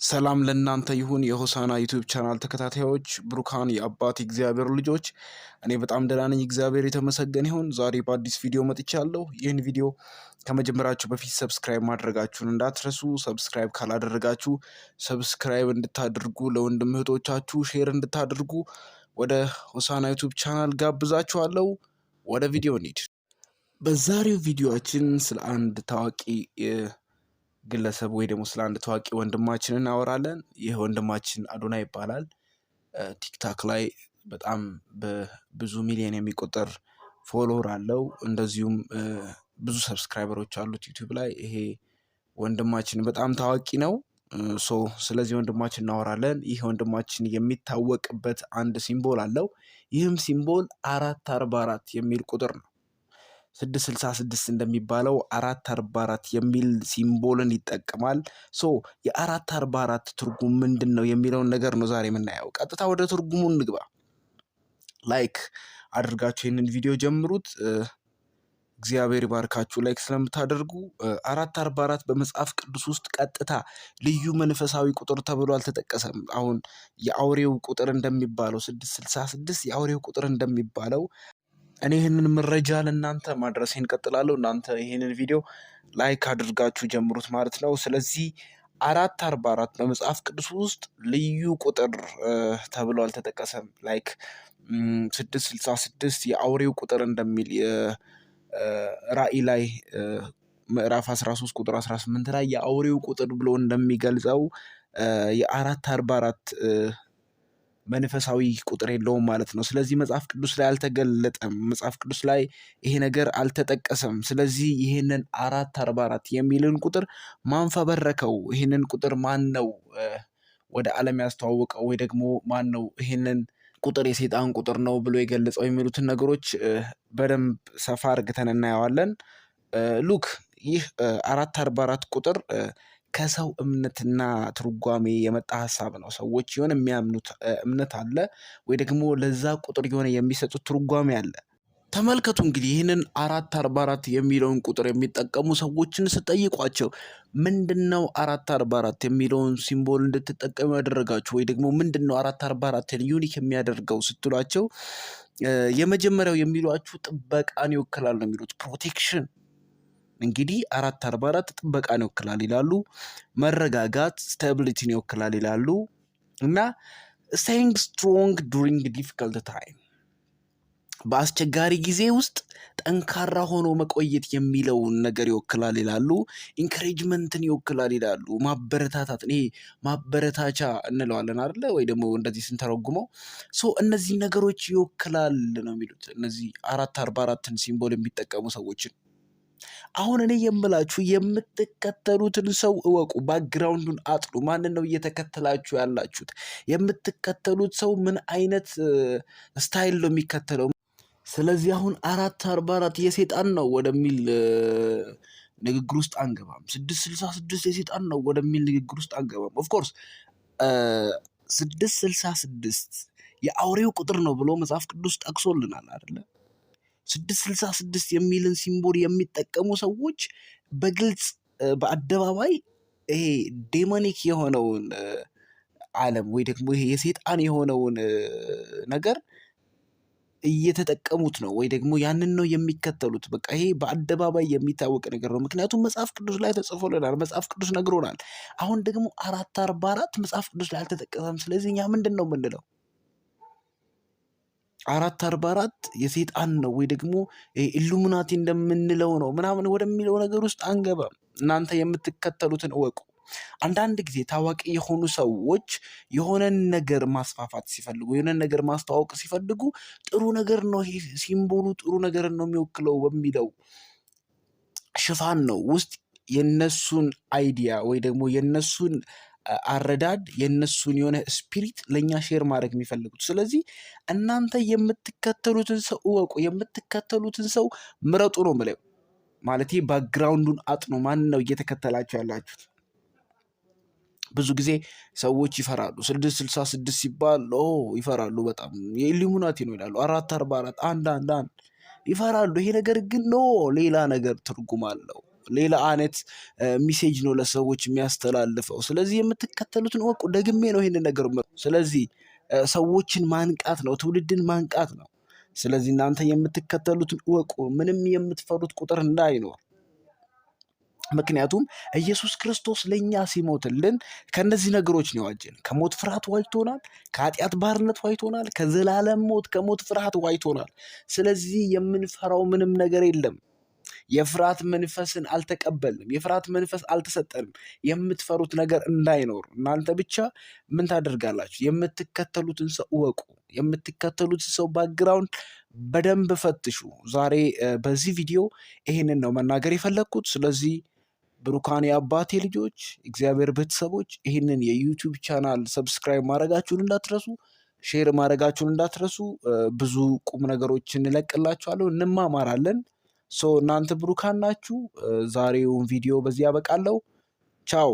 ሰላም ለእናንተ ይሁን የሆሳና ዩቲዩብ ቻናል ተከታታዮች ብሩካን የአባት እግዚአብሔር ልጆች፣ እኔ በጣም ደህና ነኝ። እግዚአብሔር የተመሰገነ ይሁን። ዛሬ በአዲስ ቪዲዮ መጥቻለሁ። ይህን ቪዲዮ ከመጀመራችሁ በፊት ሰብስክራይብ ማድረጋችሁን እንዳትረሱ። ሰብስክራይብ ካላደረጋችሁ ሰብስክራይብ እንድታደርጉ፣ ለወንድም እህቶቻችሁ ሼር እንድታደርጉ ወደ ሆሳና ዩቲዩብ ቻናል ጋብዛችኋለሁ። ወደ ቪዲዮ እንሂድ። በዛሬው ቪዲዮአችን ስለ አንድ ታዋቂ ግለሰብ ወይ ደግሞ ስለ አንድ ታዋቂ ወንድማችን እናወራለን። ይህ ወንድማችን አዶናይ ይባላል። ቲክታክ ላይ በጣም በብዙ ሚሊዮን የሚቆጠር ፎሎወር አለው። እንደዚሁም ብዙ ሰብስክራይበሮች አሉት ዩቲዩብ ላይ። ይሄ ወንድማችን በጣም ታዋቂ ነው። ስለዚህ ወንድማችን እናወራለን። ይህ ወንድማችን የሚታወቅበት አንድ ሲምቦል አለው። ይህም ሲምቦል 444 የሚል ቁጥር ነው። 666 እንደሚባለው 444 የሚል ሲምቦልን ይጠቀማል። የ444 ትርጉም ምንድን ነው የሚለውን ነገር ነው ዛሬ የምናየው። ቀጥታ ወደ ትርጉሙ እንግባ። ላይክ አድርጋችሁ ይህንን ቪዲዮ ጀምሩት። እግዚአብሔር ይባርካችሁ ላይክ ስለምታደርጉ። 444 በመጽሐፍ ቅዱስ ውስጥ ቀጥታ ልዩ መንፈሳዊ ቁጥር ተብሎ አልተጠቀሰም። አሁን የአውሬው ቁጥር እንደሚባለው 666 የአውሬው ቁጥር እንደሚባለው እኔ ይህንን መረጃ ለእናንተ ማድረሴን እንቀጥላለሁ። እናንተ ይህንን ቪዲዮ ላይክ አድርጋችሁ ጀምሩት ማለት ነው። ስለዚህ 444 በመጽሐፍ ቅዱስ ውስጥ ልዩ ቁጥር ተብሎ አልተጠቀሰም። ላይክ 666 የአውሬው ቁጥር እንደሚል ራእይ ላይ ምዕራፍ 13 ቁጥር 18 ላይ የአውሬው ቁጥር ብሎ እንደሚገልጸው የ444 መንፈሳዊ ቁጥር የለውም ማለት ነው። ስለዚህ መጽሐፍ ቅዱስ ላይ አልተገለጠም። መጽሐፍ ቅዱስ ላይ ይሄ ነገር አልተጠቀሰም። ስለዚህ ይሄንን 444 የሚልን ቁጥር ማን ፈበረከው? ይሄንን ቁጥር ማን ነው ወደ ዓለም ያስተዋወቀው? ወይ ደግሞ ማን ነው ይሄንን ቁጥር የሰይጣን ቁጥር ነው ብሎ የገለጸው? የሚሉትን ነገሮች በደንብ ሰፋ አድርገን እናየዋለን። ሉክ ይህ 444 ቁጥር ከሰው እምነትና ትርጓሜ የመጣ ሀሳብ ነው። ሰዎች የሆነ የሚያምኑት እምነት አለ፣ ወይ ደግሞ ለዛ ቁጥር የሆነ የሚሰጡት ትርጓሜ አለ። ተመልከቱ እንግዲህ ይህንን 444 የሚለውን ቁጥር የሚጠቀሙ ሰዎችን ስጠይቋቸው ምንድነው 444 የሚለውን ሲምቦል እንድትጠቀሙ ያደረጋችሁ? ወይ ደግሞ ምንድነው 444ን ዩኒክ የሚያደርገው ስትሏቸው የመጀመሪያው የሚሏችሁ ጥበቃን ይወክላል ነው የሚሉት። ፕሮቴክሽን እንግዲህ 444 ጥበቃን ይወክላል ይላሉ። መረጋጋት ስታቢሊቲን ይወክላል ይላሉ። እና staying strong during difficult time በአስቸጋሪ ጊዜ ውስጥ ጠንካራ ሆኖ መቆየት የሚለውን ነገር ይወክላል ይላሉ። ኢንካሬጅመንትን ይወክላል ይላሉ። ማበረታታትን፣ ይሄ ማበረታቻ እንለዋለን አይደለ? ወይ ደግሞ እንደዚህ ስንተረጉመው እነዚህ ነገሮች ይወክላል ነው የሚሉት እነዚህ 444ን ሲምቦል የሚጠቀሙ ሰዎችን። አሁን እኔ የምላችሁ የምትከተሉትን ሰው እወቁ። ባክግራውንዱን አጥሉ። ማንን ነው እየተከተላችሁ ያላችሁት? የምትከተሉት ሰው ምን አይነት ስታይል ነው የሚከተለው? ስለዚህ አሁን 444 የሰይጣን ነው ወደሚል ንግግር ውስጥ አንገባም። 666 የሰይጣን ነው ወደሚል ንግግር ውስጥ አንገባም። ኦፍኮርስ 666 የአውሬው ቁጥር ነው ብሎ መጽሐፍ ቅዱስ ጠቅሶልናል አይደለ? 666 የሚልን ሲምቦል የሚጠቀሙ ሰዎች በግልጽ በአደባባይ ይሄ ዴሞኒክ የሆነውን ዓለም ወይ ደግሞ ይሄ የሰይጣን የሆነውን ነገር እየተጠቀሙት ነው፣ ወይ ደግሞ ያንን ነው የሚከተሉት። በቃ ይሄ በአደባባይ የሚታወቅ ነገር ነው። ምክንያቱም መጽሐፍ ቅዱስ ላይ ተጽፎልናል፣ መጽሐፍ ቅዱስ ነግሮናል። አሁን ደግሞ 444 መጽሐፍ ቅዱስ ላይ አልተጠቀሰም። ስለዚህ እኛ ምንድን ነው የምንለው? 444 የሰይጣን ነው ወይ ደግሞ ኢሉሚናቲ እንደምንለው ነው ምናምን ወደሚለው ነገር ውስጥ አንገባም። እናንተ የምትከተሉትን እወቁ። አንዳንድ ጊዜ ታዋቂ የሆኑ ሰዎች የሆነን ነገር ማስፋፋት ሲፈልጉ፣ የሆነን ነገር ማስተዋወቅ ሲፈልጉ ጥሩ ነገር ነው ይሄ ሲምቦሉ ጥሩ ነገር ነው የሚወክለው በሚለው ሽፋን ነው ውስጥ የነሱን አይዲያ ወይ ደግሞ የነሱን አረዳድ የነሱን የሆነ ስፒሪት ለኛ ሼር ማድረግ የሚፈልጉት። ስለዚህ እናንተ የምትከተሉትን ሰው እወቁ፣ የምትከተሉትን ሰው ምረጡ ነው የምለው። ማለት ባክግራውንዱን አጥኑ። ማን ነው እየተከተላችሁ ያላችሁት? ብዙ ጊዜ ሰዎች ይፈራሉ። 666 ሲባል ይፈራሉ በጣም የኢሉሚናቲ ነው ይላሉ። 444 አንድ ይፈራሉ። ይሄ ነገር ግን ሌላ ነገር ትርጉም አለው። ሌላ አይነት ሚሴጅ ነው ለሰዎች የሚያስተላልፈው። ስለዚህ የምትከተሉትን እወቁ። ደግሜ ነው ይሄንን ነገር። ስለዚህ ሰዎችን ማንቃት ነው፣ ትውልድን ማንቃት ነው። ስለዚህ እናንተ የምትከተሉትን እወቁ፣ ምንም የምትፈሩት ቁጥር እንዳይኖር። ምክንያቱም ኢየሱስ ክርስቶስ ለእኛ ሲሞትልን ከእነዚህ ነገሮች ነው የዋጀን። ከሞት ፍርሃት ዋጅቶናል፣ ከኃጢአት ባርነት ዋጅቶናል፣ ከዘላለም ሞት ከሞት ፍርሃት ዋጅቶናል። ስለዚህ የምንፈራው ምንም ነገር የለም። የፍርሃት መንፈስን አልተቀበልንም፣ የፍርሃት መንፈስ አልተሰጠንም። የምትፈሩት ነገር እንዳይኖር እናንተ ብቻ ምን ታደርጋላችሁ? የምትከተሉትን ሰው እወቁ። የምትከተሉትን ሰው ባክግራውንድ በደንብ ፈትሹ። ዛሬ በዚህ ቪዲዮ ይሄንን ነው መናገር የፈለግኩት። ስለዚህ ብሩካን የአባቴ ልጆች፣ እግዚአብሔር ቤተሰቦች ይህንን የዩቲዩብ ቻናል ሰብስክራይብ ማድረጋችሁን እንዳትረሱ፣ ሼር ማድረጋችሁን እንዳትረሱ። ብዙ ቁም ነገሮችን እንለቅላችኋለሁ፣ እንማማራለን። እናንተ ብሩካን ናችሁ። ዛሬውን ቪዲዮ በዚህ ያበቃለሁ። ቻው።